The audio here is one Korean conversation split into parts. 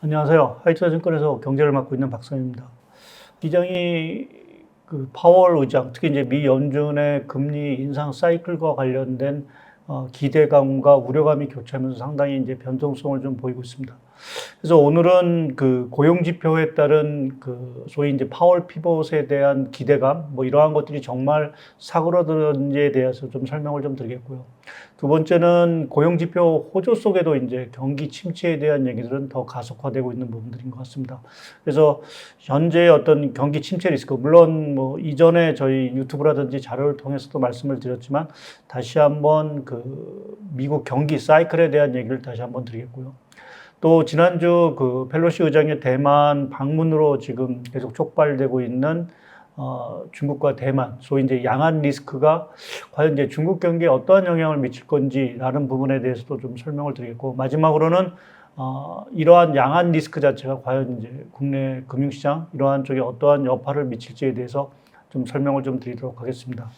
안녕하세요. 하이투자증권에서 경제를 맡고 있는 박성입니다. 시장이 파월 의장, 특히 이제 미 연준의 금리 인상 사이클과 관련된 기대감과 우려감이 교차하면서 상당히 이제 변동성을 좀 보이고 있습니다. 그래서 오늘은 고용 지표에 따른 소위 이제 파월 피벗에 대한 기대감, 뭐 이러한 것들이 정말 사그러드는지에 대해서 좀 설명을 좀 드리겠고요. 두 번째는 고용 지표 호조 속에도 이제 경기 침체에 대한 얘기들은 더 가속화되고 있는 부분들인 것 같습니다. 그래서 현재 어떤 경기 침체 리스크, 물론 뭐 이전에 저희 유튜브라든지 자료를 통해서도 말씀을 드렸지만 다시 한번 미국 경기 사이클에 대한 얘기를 다시 한번 드리겠고요. 또 지난주 펠로시 의장의 대만 방문으로 지금 계속 촉발되고 있는 중국과 대만, 소위 이제 양안 리스크가 과연 이제 중국 경기에 어떠한 영향을 미칠 건지라는 부분에 대해서도 좀 설명을 드리겠고, 마지막으로는 이러한 양안 리스크 자체가 과연 이제 국내 금융시장 이러한 쪽에 어떠한 여파를 미칠지에 대해서 좀 설명을 좀 드리도록 하겠습니다.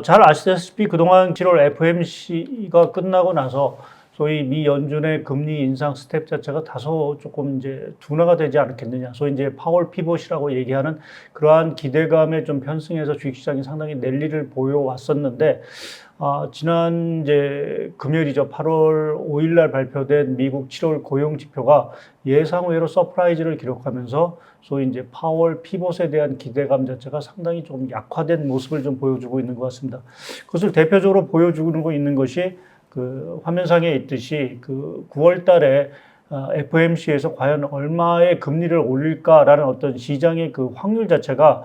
잘 아시다시피 그동안 7월 FOMC가 끝나고 나서 소위 미 연준의 금리 인상 스텝 자체가 다소 조금 이제 둔화가 되지 않았겠느냐. 소위 이제 파월 피벗이라고 얘기하는 그러한 기대감에 좀 편승해서 주식시장이 상당히 랠리를 보여왔었는데, 지난 이제 금요일이죠. 8월 5일 날 발표된 미국 7월 고용 지표가 예상외로 서프라이즈를 기록하면서 소위 이제 파월 피벗에 대한 기대감 자체가 상당히 좀 약화된 모습을 좀 보여주고 있는 것 같습니다. 그것을 대표적으로 보여주고 있는 것이 화면상에 있듯이 9월 달에 FOMC에서 과연 얼마의 금리를 올릴까라는 어떤 시장의 확률 자체가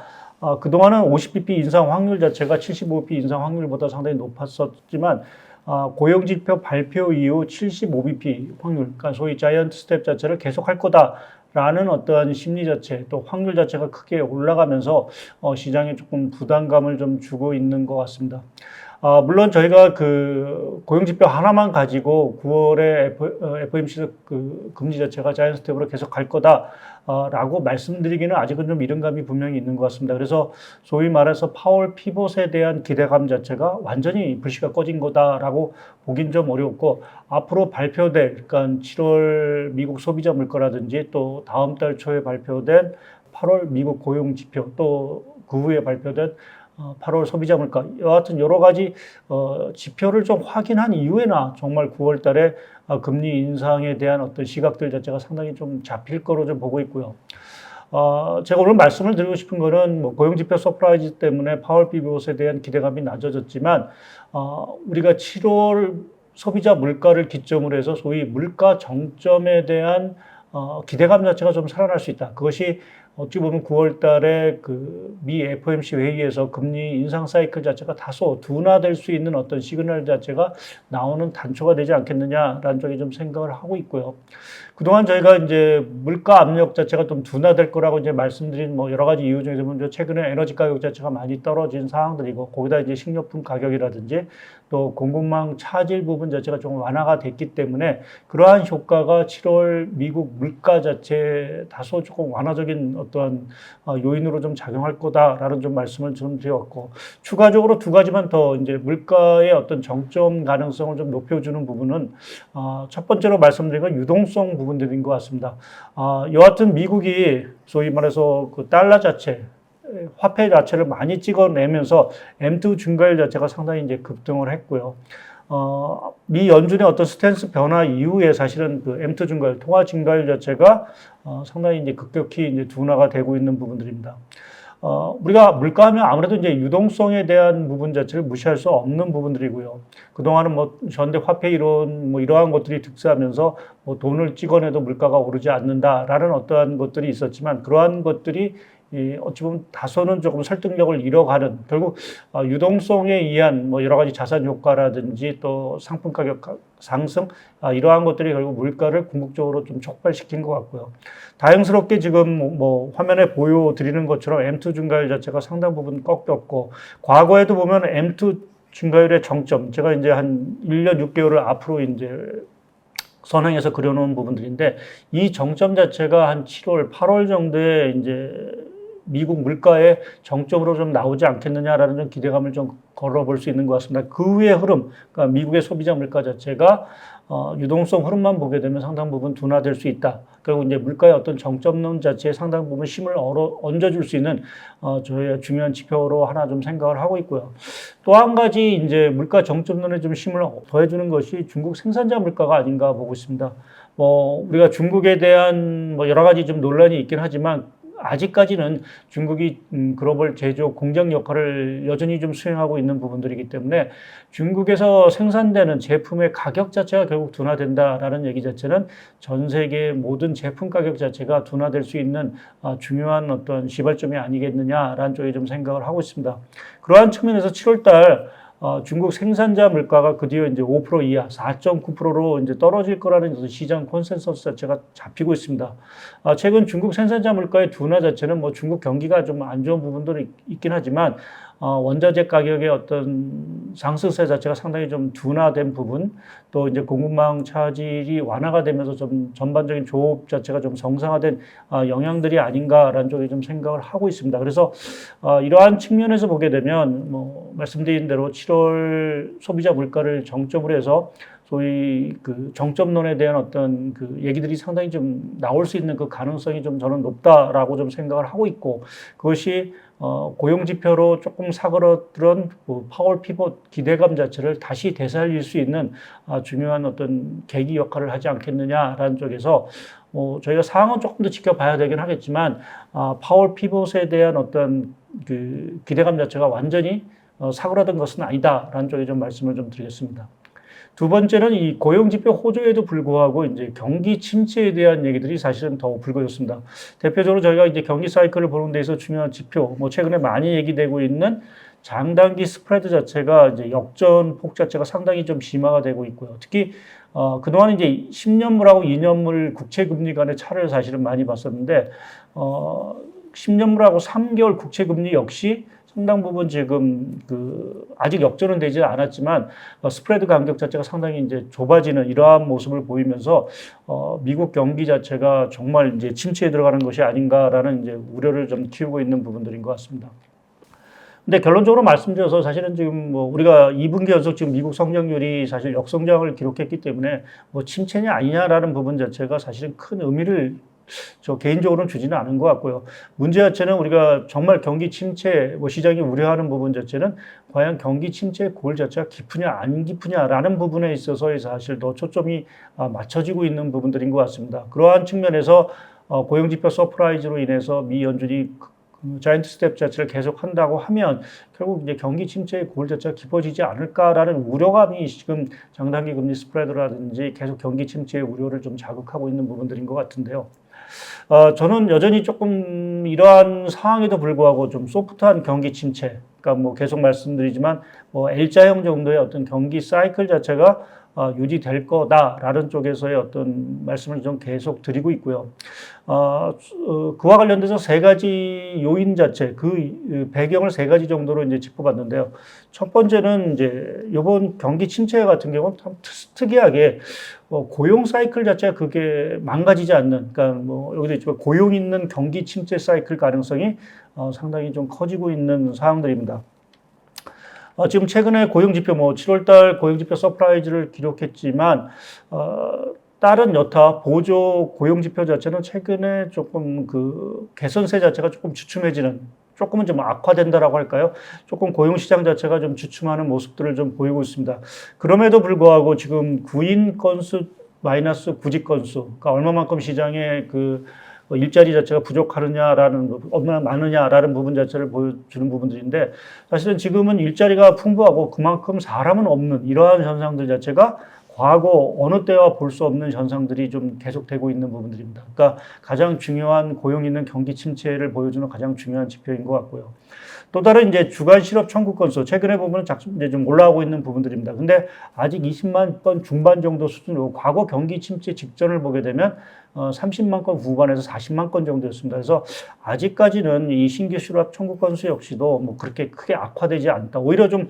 그동안은 50bp 인상 확률 자체가 75bp 인상 확률보다 상당히 높았었지만 고용지표 발표 이후 75bp 확률, 그러니까 소위 자이언트 스텝 자체를 계속할 거다라는 어떠한 심리 자체, 또 확률 자체가 크게 올라가면서 시장에 조금 부담감을 좀 주고 있는 것 같습니다. 물론 저희가 고용지표 하나만 가지고 9월에 FOMC 금리 자체가 자이언트 스텝으로 계속 갈 거다. 라고 말씀드리기는 아직은 좀 이른 감이 분명히 있는 것 같습니다. 그래서 소위 말해서 파월 피벗에 대한 기대감 자체가 완전히 불씨가 꺼진 거다라고 보긴 좀 어렵고, 앞으로 발표될, 그러니까 7월 미국 소비자 물가라든지 또 다음 달 초에 발표된 8월 미국 고용 지표, 또 그 후에 발표된 8월 소비자 물가, 여하튼 여러 가지 지표를 좀 확인한 이후에나 정말 9월 달에 금리 인상에 대한 어떤 시각들 자체가 상당히 좀 잡힐 거로 좀 보고 있고요. 제가 오늘 말씀을 드리고 싶은 거는 뭐 고용지표 서프라이즈 때문에 파월 피벗에 대한 기대감이 낮아졌지만, 우리가 7월 소비자 물가를 기점으로 해서 소위 물가 정점에 대한 기대감 자체가 좀 살아날 수 있다. 그것이 어찌 보면 9월 달에 미 FOMC 회의에서 금리 인상 사이클 자체가 다소 둔화될 수 있는 어떤 시그널 자체가 나오는 단초가 되지 않겠느냐라는 쪽에 좀 생각을 하고 있고요. 그동안 저희가 이제 물가 압력 자체가 좀 둔화될 거라고 이제 말씀드린 뭐 여러 가지 이유 중에서 먼저 최근에 에너지 가격 자체가 많이 떨어진 상황들이고, 거기다 이제 식료품 가격이라든지 또 공급망 차질 부분 자체가 좀 완화가 됐기 때문에 그러한 효과가 7월 미국 물가 자체에 다소 조금 완화적인 어떠한 요인으로 좀 작용할 거다라는 좀 말씀을 좀 드렸고, 추가적으로 두 가지만 더 이제 물가의 어떤 정점 가능성을 좀 높여주는 부분은 첫 번째로 말씀드린 건 유동성 부분들인 것 같습니다. 여하튼 미국이 소위 말해서 달러 자체, 화폐 자체를 많이 찍어내면서 M2 증가율 자체가 상당히 이제 급등을 했고요. 미 연준의 어떤 스탠스 변화 이후에 사실은 M2 증가율, 통화 증가율 자체가 상당히 이제 급격히 이제 둔화가 되고 있는 부분들입니다. 우리가 물가하면 아무래도 이제 유동성에 대한 부분 자체를 무시할 수 없는 부분들이고요. 그동안은 뭐 현대 화폐 이론 뭐 이러한 것들이 득세하면서 뭐 돈을 찍어내도 물가가 오르지 않는다라는 어떠한 것들이 있었지만, 그러한 것들이 어찌 보면 다소는 조금 설득력을 잃어가는, 결국 유동성에 의한 뭐 여러 가지 자산 효과라든지 또 상품 가격 상승, 이러한 것들이 결국 물가를 궁극적으로 좀 촉발시킨 것 같고요. 다행스럽게 지금 뭐 화면에 보여드리는 것처럼 M2 증가율 자체가 상당 부분 꺾였고, 과거에도 보면 M2 증가율의 정점, 제가 이제 한 1년 6개월을 앞으로 이제 선행해서 그려놓은 부분들인데, 이 정점 자체가 한 7월, 8월 정도에 이제 미국 물가의 정점으로 좀 나오지 않겠느냐라는 좀 기대감을 좀 걸어볼 수 있는 것 같습니다. 그 후의 흐름, 그러니까 미국의 소비자 물가 자체가 유동성 흐름만 보게 되면 상당 부분 둔화될 수 있다. 결국 이제 물가의 어떤 정점론 자체에 상당 부분 힘을 얹어줄 수 있는 저희의 중요한 지표로 하나 좀 생각을 하고 있고요. 또 한 가지 이제 물가 정점론에 좀 힘을 더해주는 것이 중국 생산자 물가가 아닌가 보고 있습니다. 우리가 중국에 대한 여러 가지 좀 논란이 있긴 하지만 아직까지는 중국이 글로벌 제조업 공장 역할을 여전히 좀 수행하고 있는 부분들이기 때문에 중국에서 생산되는 제품의 가격 자체가 결국 둔화된다라는 얘기 자체는 전 세계 모든 제품 가격 자체가 둔화될 수 있는 중요한 어떤 시발점이 아니겠느냐라는 쪽에 좀 생각을 하고 있습니다. 그러한 측면에서 7월 달 중국 생산자 물가가 그 뒤에 이제 5% 이하, 4.9%로 이제 떨어질 거라는 시장 컨센서스 자체가 잡히고 있습니다. 최근 중국 생산자 물가의 둔화 자체는 중국 경기가 좀 안 좋은 부분들이 있긴 하지만 원자재 가격의 어떤 상승세 자체가 상당히 좀 둔화된 부분, 또 이제 공급망 차질이 완화가 되면서 좀 전반적인 조업 자체가 좀 정상화된 영향들이 아닌가라는 쪽에 좀 생각을 하고 있습니다. 그래서 이러한 측면에서 보게 되면 말씀드린 대로 7월 소비자 물가를 정점으로 해서 소위 그 정점론에 대한 어떤 그 얘기들이 상당히 좀 나올 수 있는 그 가능성이 좀 저는 높다라고 좀 생각을 하고 있고, 그것이 고용 지표로 조금 사그러든 파월 피벗 기대감 자체를 다시 되살릴 수 있는 중요한 어떤 계기 역할을 하지 않겠느냐라는 쪽에서 저희가 상황은 조금 더 지켜봐야 되긴 하겠지만 파월 피벗에 대한 어떤 그 기대감 자체가 완전히 사그라든 것은 아니다라는 쪽에 좀 말씀을 좀 드리겠습니다. 두 번째는 이 고용지표 호조에도 불구하고 이제 경기 침체에 대한 얘기들이 사실은 더 불거졌습니다. 대표적으로 저희가 이제 경기 사이클을 보는 데서 중요한 지표, 최근에 많이 얘기되고 있는 장단기 스프레드 자체가 이제 역전폭 자체가 상당히 좀 심화가 되고 있고요. 특히 그동안 이제 10년물하고 2년물 국채금리 간의 차를 사실은 많이 봤었는데 10년물하고 3개월 국채금리 역시 상당 부분 지금 아직 역전은 되지 않았지만 스프레드 간격 자체가 상당히 이제 좁아지는 이러한 모습을 보이면서 미국 경기 자체가 정말 이제 침체에 들어가는 것이 아닌가라는 이제 우려를 좀 키우고 있는 부분들인 것 같습니다. 근데 결론적으로 말씀드려서 사실은 지금 우리가 2분기 연속 지금 미국 성장률이 사실 역성장을 기록했기 때문에 침체냐 아니냐라는 부분 자체가 사실은 큰 의미를 저 개인적으로는 주지는 않은 것 같고요. 문제 자체는 우리가 정말 경기 침체, 시장이 우려하는 부분 자체는 과연 경기 침체의 골 자체가 깊으냐 안 깊으냐라는 부분에 있어서 사실 더 초점이 맞춰지고 있는 부분들인 것 같습니다. 그러한 측면에서 고용지표 서프라이즈로 인해서 미 연준이 자이언트 스텝 자체를 계속한다고 하면 결국 이제 경기 침체의 골 자체가 깊어지지 않을까라는 우려감이 지금 장단기 금리 스프레드라든지 계속 경기 침체의 우려를 좀 자극하고 있는 부분들인 것 같은데요. 저는 여전히 조금 이러한 상황에도 불구하고 좀 소프트한 경기 침체, 그러니까 계속 말씀드리지만 L자형 정도의 어떤 경기 사이클 자체가 유지될 거다라는 쪽에서의 어떤 말씀을 좀 계속 드리고 있고요. 그와 관련돼서 세 가지 요인 자체, 그 배경을 세 가지 정도로 이제 짚어봤는데요. 첫 번째는 이제 이번 경기 침체 같은 경우는 참 특이하게 고용 사이클 자체가 그게 망가지지 않는, 그러니까 여기도 있지만 고용 있는 경기 침체 사이클 가능성이 상당히 좀 커지고 있는 상황들입니다. 지금 최근에 고용지표 7월달 고용지표 서프라이즈를 기록했지만 다른 여타 보조 고용지표 자체는 최근에 조금 그 개선세 자체가 조금 주춤해지는, 조금은 좀 악화된다라고 할까요? 조금 고용시장 자체가 좀 주춤하는 모습들을 좀 보이고 있습니다. 그럼에도 불구하고 지금 구인 건수 마이너스 구직 건수, 그러니까 얼마만큼 시장에 일자리 자체가 부족하느냐라는, 얼마나 많으냐라는 부분 자체를 보여주는 부분들인데, 사실은 지금은 일자리가 풍부하고 그만큼 사람은 없는 이러한 현상들 자체가 과거 어느 때와 볼 수 없는 현상들이 좀 계속되고 있는 부분들입니다. 그러니까 가장 중요한 고용 있는 경기 침체를 보여주는 가장 중요한 지표인 것 같고요. 또 다른 이제 주간 실업 청구 건수, 최근에 보면 이제 좀 올라오고 있는 부분들입니다. 근데 아직 20만 건 중반 정도 수준으로, 과거 경기 침체 직전을 보게 되면 30만 건 후반에서 40만 건 정도였습니다. 그래서 아직까지는 이 신규 실업 청구 건수 역시도 그렇게 크게 악화되지 않다. 오히려 좀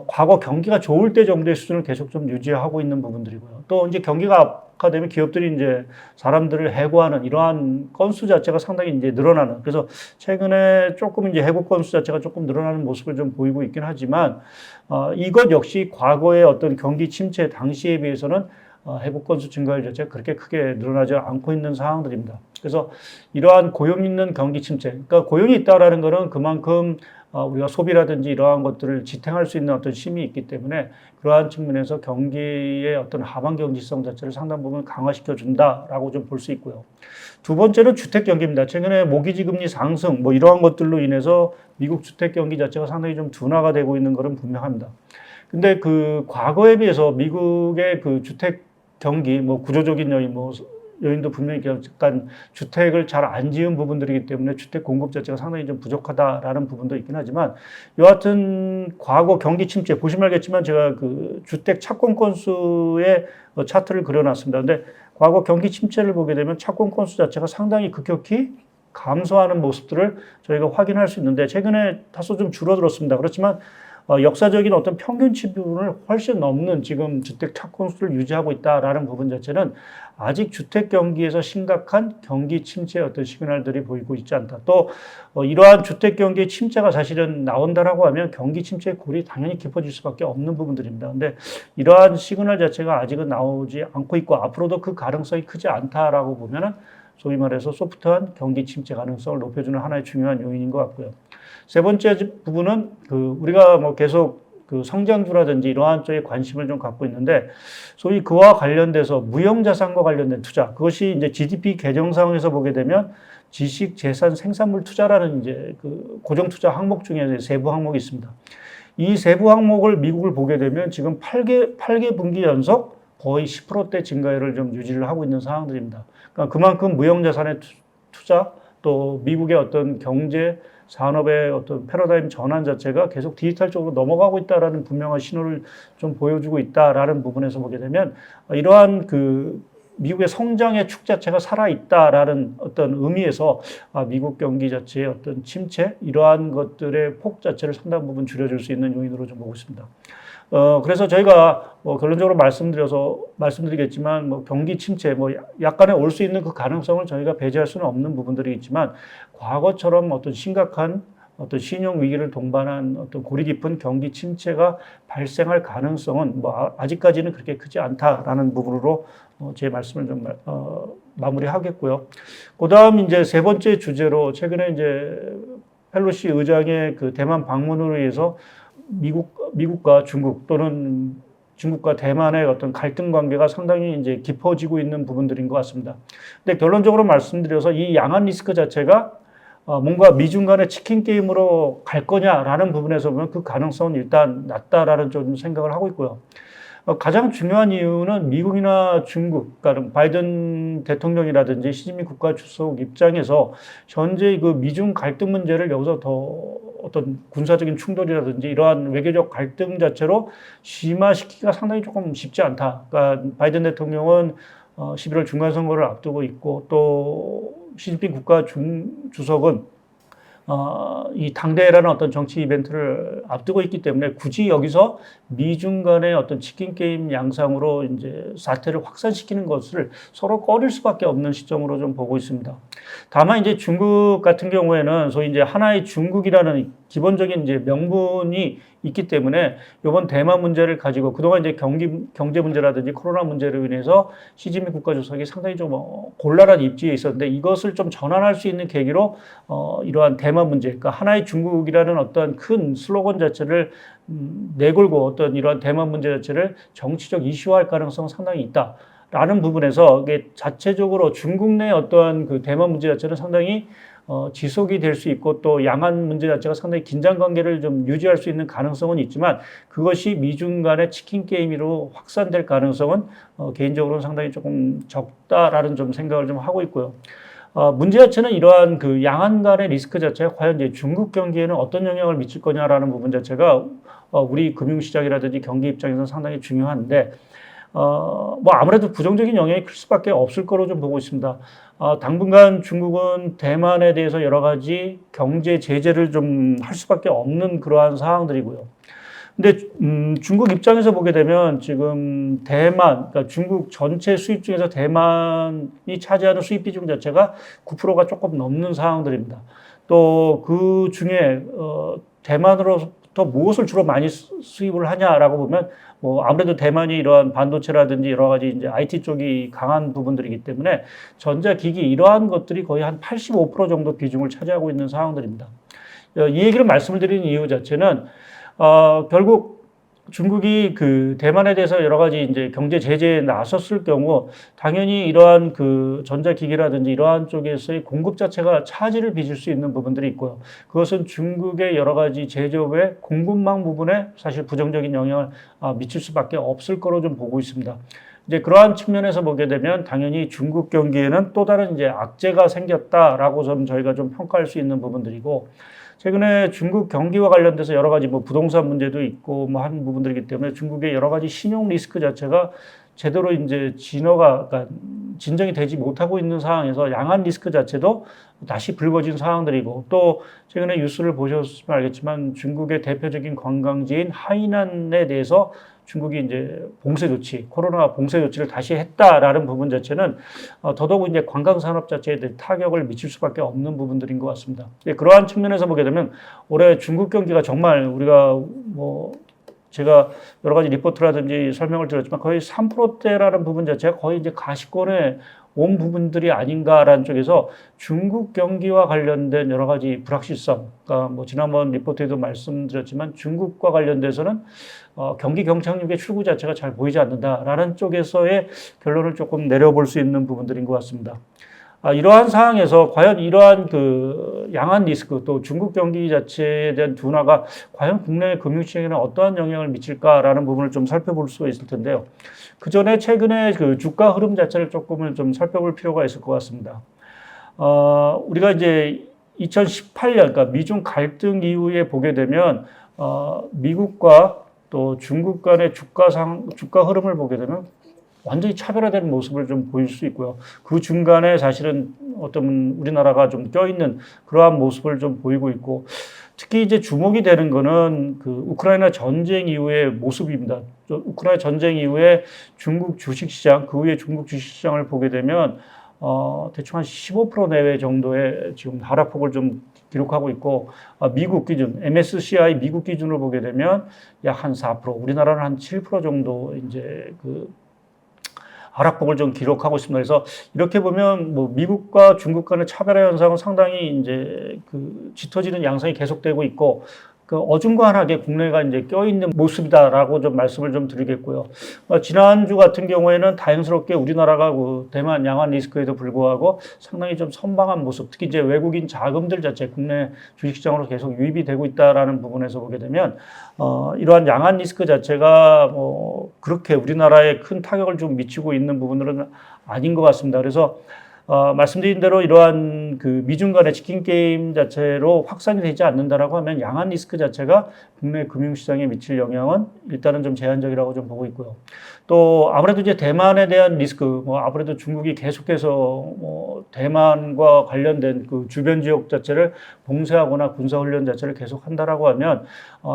과거 경기가 좋을 때 정도의 수준을 계속 좀 유지하고 있는 부분들이고요. 또 이제 경기가 악화되면 기업들이 이제 사람들을 해고하는 이러한 건수 자체가 상당히 이제 늘어나는. 그래서 최근에 조금 이제 해고 건수 자체가 조금 늘어나는 모습을 좀 보이고 있긴 하지만, 이것 역시 과거의 어떤 경기 침체 당시에 비해서는 해고 건수 증가율 자체가 그렇게 크게 늘어나지 않고 있는 상황들입니다. 그래서 이러한 고용 있는 경기 침체, 그러니까 고용이 있다라는 것은 그만큼 우리가 소비라든지 이러한 것들을 지탱할 수 있는 어떤 힘이 있기 때문에 그러한 측면에서 경기의 어떤 하반 경지성 자체를 상당 부분 강화시켜 준다라고 좀 볼 수 있고요. 두 번째는 주택 경기입니다. 최근에 모기지 금리 상승 뭐 이러한 것들로 인해서 미국 주택 경기 자체가 상당히 좀 둔화가 되고 있는 것은 분명합니다. 근데 그 과거에 비해서 미국의 그 주택 경기 뭐 구조적인 요인 뭐 요인도 분명히 약간 주택을 잘 안 지은 부분들이기 때문에 주택 공급 자체가 상당히 좀 부족하다라는 부분도 있긴 하지만 여하튼 과거 경기 침체 보시면 알겠지만 제가 그 주택 착공 건수의 차트를 그려놨습니다. 근데 과거 경기 침체를 보게 되면 착공 건수 자체가 상당히 급격히 감소하는 모습들을 저희가 확인할 수 있는데 최근에 다소 좀 줄어들었습니다. 그렇지만 역사적인 어떤 평균치 부분을 훨씬 넘는 지금 주택 착공수를 유지하고 있다라는 부분 자체는 아직 주택 경기에서 심각한 경기 침체의 어떤 시그널들이 보이고 있지 않다. 또 이러한 주택 경기의 침체가 사실은 나온다라고 하면 경기 침체의 골이 당연히 깊어질 수밖에 없는 부분들입니다. 근데 이러한 시그널 자체가 아직은 나오지 않고 있고 앞으로도 그 가능성이 크지 않다라고 보면은 소위 말해서 소프트한 경기 침체 가능성을 높여주는 하나의 중요한 요인인 것 같고요. 세 번째 부분은 우리가 뭐 계속 그 성장주라든지 이러한 쪽에 관심을 좀 갖고 있는데 소위 그와 관련돼서 무형자산과 관련된 투자 그것이 이제 GDP 개정 상황에서 보게 되면 지식 재산 생산물 투자라는 이제 그 고정 투자 항목 중에 세부 항목이 있습니다. 이 세부 항목을 미국을 보게 되면 지금 8개 분기 연속 거의 10%대 증가율을 좀 유지를 하고 있는 상황들입니다. 그러니까 그만큼 무형자산의 투자 또 미국의 어떤 경제 산업의 어떤 패러다임 전환 자체가 계속 디지털 쪽으로 넘어가고 있다라는 분명한 신호를 좀 보여주고 있다라는 부분에서 보게 되면 이러한 그 미국의 성장의 축 자체가 살아있다라는 어떤 의미에서 미국 경기 자체의 어떤 침체 이러한 것들의 폭 자체를 상당 부분 줄여줄 수 있는 요인으로 좀 보고 있습니다. 그래서 저희가 결론적으로 말씀드리겠지만 경기 침체 약간의 올 수 있는 그 가능성을 저희가 배제할 수는 없는 부분들이 있지만 과거처럼 어떤 심각한 어떤 신용 위기를 동반한 어떤 고리 깊은 경기 침체가 발생할 가능성은 아직까지는 그렇게 크지 않다라는 부분으로 제 말씀을 좀 마무리하겠고요. 그다음 이제 세 번째 주제로 최근에 이제 펠로시 의장의 그 대만 방문으로 인해서 미국과 중국 또는 중국과 대만의 어떤 갈등 관계가 상당히 이제 깊어지고 있는 부분들인 것 같습니다. 근데 결론적으로 말씀드려서 이 양안 리스크 자체가 뭔가 미중 간의 치킨 게임으로 갈 거냐라는 부분에서 보면 그 가능성은 일단 낮다라는 좀 생각을 하고 있고요. 가장 중요한 이유는 미국이나 중국, 그러니까 바이든 대통령이라든지 시진핑 국가 주석 입장에서 현재 그 미중 갈등 문제를 여기서 더 어떤 군사적인 충돌이라든지 이러한 외교적 갈등 자체로 심화시키기가 상당히 조금 쉽지 않다. 그러니까 바이든 대통령은 11월 중간 선거를 앞두고 있고 또 시진핑 국가 주석은 이 당대회라는 어떤 정치 이벤트를 앞두고 있기 때문에 굳이 여기서 미중 간의 어떤 치킨 게임 양상으로 이제 사태를 확산시키는 것을 서로 꺼릴 수밖에 없는 시점으로 좀 보고 있습니다. 다만 이제 중국 같은 경우에는 소위 이제 하나의 중국이라는 기본적인 이제 명분이 있기 때문에 이번 대만 문제를 가지고 그동안 이제 경제 문제라든지 코로나 문제로 인해서 시진핑 국가주석이 상당히 좀 곤란한 입지에 있었는데 이것을 좀 전환할 수 있는 계기로 이러한 대만 문제, 그러니까 하나의 중국이라는 어떤 큰 슬로건 자체를 내걸고 어떤 이러한 대만 문제 자체를 정치적 이슈화할 가능성은 상당히 있다. 라는 부분에서 이게 자체적으로 중국 내 어떠한 그 대만 문제 자체는 상당히 지속이 될 수 있고 또 양안 문제 자체가 상당히 긴장 관계를 좀 유지할 수 있는 가능성은 있지만 그것이 미중 간의 치킨 게임으로 확산될 가능성은 개인적으로는 상당히 조금 적다라는 좀 생각을 좀 하고 있고요. 문제 자체는 이러한 그 양안 간의 리스크 자체가 과연 이제 중국 경기에는 어떤 영향을 미칠 거냐라는 부분 자체가 우리 금융시장이라든지 경기 입장에서는 상당히 중요한데 아무래도 부정적인 영향이 클 수밖에 없을 거로 좀 보고 있습니다. 당분간 중국은 대만에 대해서 여러 가지 경제 제재를 좀 할 수밖에 없는 그러한 상황들이고요. 근데 중국 입장에서 보게 되면 지금 대만, 그러니까 중국 전체 수입 중에서 대만이 차지하는 수입 비중 자체가 9%가 조금 넘는 상황들입니다. 또 그 중에 대만으로부터 무엇을 주로 많이 수입을 하냐라고 보면 뭐 아무래도 대만이 이러한 반도체라든지 여러 가지 이제 IT 쪽이 강한 부분들이기 때문에 전자기기 이러한 것들이 거의 한 85% 정도 비중을 차지하고 있는 상황들입니다. 이 얘기를 말씀을 드리는 이유 자체는 결국 중국이 그 대만에 대해서 여러 가지 이제 경제 제재에 나섰을 경우 당연히 이러한 그 전자기기라든지 이러한 쪽에서의 공급 자체가 차질을 빚을 수 있는 부분들이 있고요. 그것은 중국의 여러 가지 제조업의 공급망 부분에 사실 부정적인 영향을 미칠 수밖에 없을 거로 좀 보고 있습니다. 이제 그러한 측면에서 보게 되면 당연히 중국 경기에는 또 다른 이제 악재가 생겼다라고 좀 저희가 좀 평가할 수 있는 부분들이고, 최근에 중국 경기와 관련돼서 여러 가지 뭐 부동산 문제도 있고 뭐 한 부분들이기 때문에 중국의 여러 가지 신용 리스크 자체가 제대로 이제 그러니까 진정이 되지 못하고 있는 상황에서 양안 리스크 자체도 다시 불거진 상황들이고, 또 최근에 뉴스를 보셨으면 알겠지만 중국의 대표적인 관광지인 하이난에 대해서 중국이 이제 봉쇄 조치, 코로나 봉쇄 조치를 다시 했다라는 부분 자체는 더더욱 이제 관광 산업 자체에 대해 타격을 미칠 수밖에 없는 부분들인 것 같습니다. 그러한 측면에서 보게 되면 올해 중국 경기가 정말 우리가 뭐 제가 여러 가지 리포트라든지 설명을 드렸지만 거의 3%대라는 부분 자체가 거의 이제 가시권에 온 부분들이 아닌가라는 쪽에서 중국 경기와 관련된 여러 가지 불확실성, 그러니까 뭐 지난번 리포트에도 말씀드렸지만 중국과 관련돼서는 경기 경착륙의 출구 자체가 잘 보이지 않는다라는 쪽에서의 결론을 조금 내려볼 수 있는 부분들인 것 같습니다. 이러한 상황에서 과연 이러한 그 양안 리스크 또 중국 경기 자체에 대한 둔화가 과연 국내 금융시장에는 어떠한 영향을 미칠까라는 부분을 좀 살펴볼 수가 있을 텐데요. 그 전에 최근에 그 주가 흐름 자체를 조금은 좀 살펴볼 필요가 있을 것 같습니다. 우리가 이제 2018년, 그러니까 미중 갈등 이후에 보게 되면 미국과 또 중국 간의 주가 흐름을 보게 되면 완전히 차별화된 모습을 좀 보일 수 있고요. 그 중간에 사실은 어떤 우리나라가 좀 껴있는 그러한 모습을 좀 보이고 있고, 특히 이제 주목이 되는 거는 그 우크라이나 전쟁 이후의 모습입니다. 우크라이나 전쟁 이후에 중국 주식시장, 그 후에 중국 주식시장을 보게 되면 대충 한 15% 내외 정도의 지금 하락폭을 좀 기록하고 있고, 미국 기준, MSCI 미국 기준으로 보게 되면 약 한 4%, 우리나라는 한 7% 정도 이제 그 하락폭을 좀 기록하고 있습니다. 그래서 이렇게 보면 뭐 미국과 중국 간의 차별화 현상은 상당히 이제 그 짙어지는 양상이 계속되고 있고, 그 어중간하게 국내가 이제 껴있는 모습이다라고 좀 말씀을 좀 드리겠고요. 지난주 같은 경우에는 다행스럽게 우리나라가 그 대만 양안 리스크에도 불구하고 상당히 좀 선방한 모습, 특히 이제 외국인 자금들 자체 국내 주식시장으로 계속 유입이 되고 있다라는 부분에서 보게 되면 이러한 양안 리스크 자체가 뭐 그렇게 우리나라에 큰 타격을 좀 미치고 있는 부분들은 아닌 것 같습니다. 그래서 말씀드린 대로 이러한 그 미중 간의 치킨 게임 자체로 확산이 되지 않는다라고 하면 양안 리스크 자체가 국내 금융시장에 미칠 영향은 일단은 좀 제한적이라고 좀 보고 있고요. 또 아무래도 이제 대만에 대한 리스크, 뭐 아무래도 중국이 계속해서 뭐 대만과 관련된 그 주변 지역 자체를 봉쇄하거나 군사훈련 자체를 계속 한다라고 하면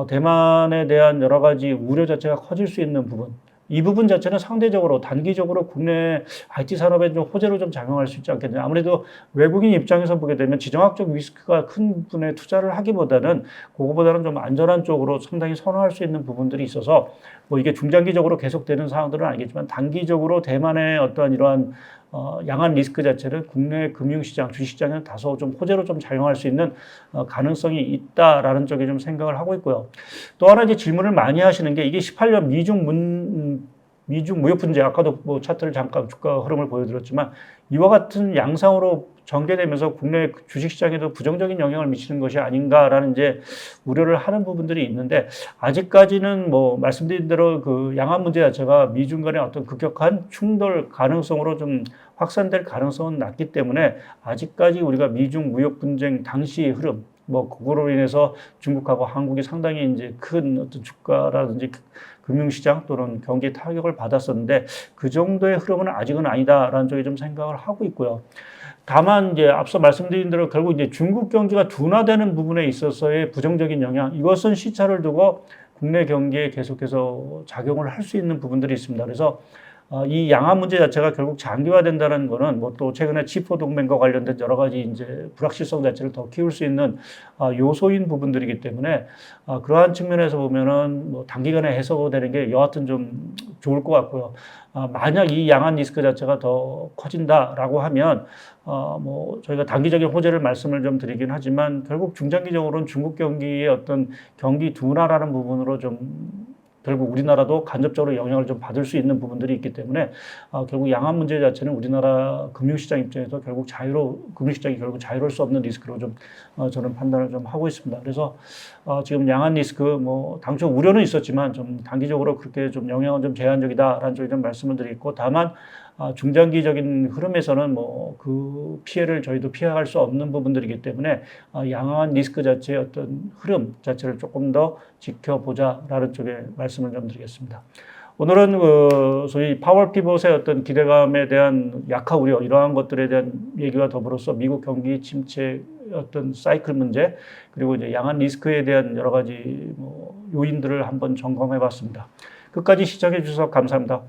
대만에 대한 여러 가지 우려 자체가 커질 수 있는 부분, 이 부분 자체는 상대적으로 단기적으로 국내 IT 산업에 좀 호재로 좀 작용할 수 있지 않겠냐. 아무래도 외국인 입장에서 보게 되면 지정학적 리스크가 큰 부분에 투자를 하기보다는 그거보다는 좀 안전한 쪽으로 상당히 선호할 수 있는 부분들이 있어서 뭐 이게 중장기적으로 계속되는 상황들은 아니겠지만 단기적으로 대만의 어떠한 이러한 양안 리스크 자체를 국내 금융시장, 주식시장에는 다소 좀 호재로 좀 작용할 수 있는 가능성이 있다라는 쪽에 좀 생각을 하고 있고요. 또 하나 이제 질문을 많이 하시는 게 이게 18년 미중 무역 분쟁, 아까도 뭐 차트를 잠깐 주가 흐름을 보여드렸지만 이와 같은 양상으로 전개되면서 국내 주식시장에도 부정적인 영향을 미치는 것이 아닌가라는 이제 우려를 하는 부분들이 있는데, 아직까지는 뭐 말씀드린 대로 그 양안 문제 자체가 미중 간의 어떤 급격한 충돌 가능성으로 좀 확산될 가능성은 낮기 때문에 아직까지 우리가 미중 무역 분쟁 당시의 흐름, 뭐 그거로 인해서 중국하고 한국이 상당히 이제 큰 어떤 주가라든지 금융시장 또는 경기 타격을 받았었는데 그 정도의 흐름은 아직은 아니다라는 쪽에 좀 생각을 하고 있고요. 다만 이제 앞서 말씀드린 대로 결국 이제 중국 경기가 둔화되는 부분에 있어서의 부정적인 영향, 이것은 시차를 두고 국내 경기에 계속해서 작용을 할 수 있는 부분들이 있습니다. 그래서 이 양안 문제 자체가 결국 장기화된다는 거는 뭐 또 최근에 치포 동맹과 관련된 여러 가지 이제 불확실성 자체를 더 키울 수 있는 요소인 부분들이기 때문에 그러한 측면에서 보면은 뭐 단기간에 해소되는 게 여하튼 좀 좋을 것 같고요. 만약 이 양안 리스크 자체가 더 커진다라고 하면 뭐 저희가 단기적인 호재를 말씀을 좀 드리긴 하지만 결국 중장기적으로는 중국 경기의 어떤 경기 둔화라는 부분으로 좀 결국 우리나라도 간접적으로 영향을 좀 받을 수 있는 부분들이 있기 때문에 결국 양안 문제 자체는 우리나라 금융시장 입장에서 결국 금융시장이 결국 자유로울 수 없는 리스크로 좀 저는 판단을 좀 하고 있습니다. 그래서 지금 양안 리스크 뭐 당초 우려는 있었지만 좀 단기적으로 그렇게 좀 영향은 좀 제한적이다라는 쪽에 좀 말씀을 드리고 다만 중장기적인 흐름에서는 뭐 그 피해를 저희도 피해갈 수 없는 부분들이기 때문에 양안 리스크 자체의 어떤 흐름 자체를 조금 더 지켜보자라는 쪽에 말씀을 좀 드리겠습니다. 오늘은 소위 파월 피벗의 어떤 기대감에 대한 약화 우려 이러한 것들에 대한 얘기와 더불어서 미국 경기 침체 어떤 사이클 문제 그리고 이제 양안 리스크에 대한 여러 가지 뭐 요인들을 한번 점검해 봤습니다. 끝까지 시청해 주셔서 감사합니다.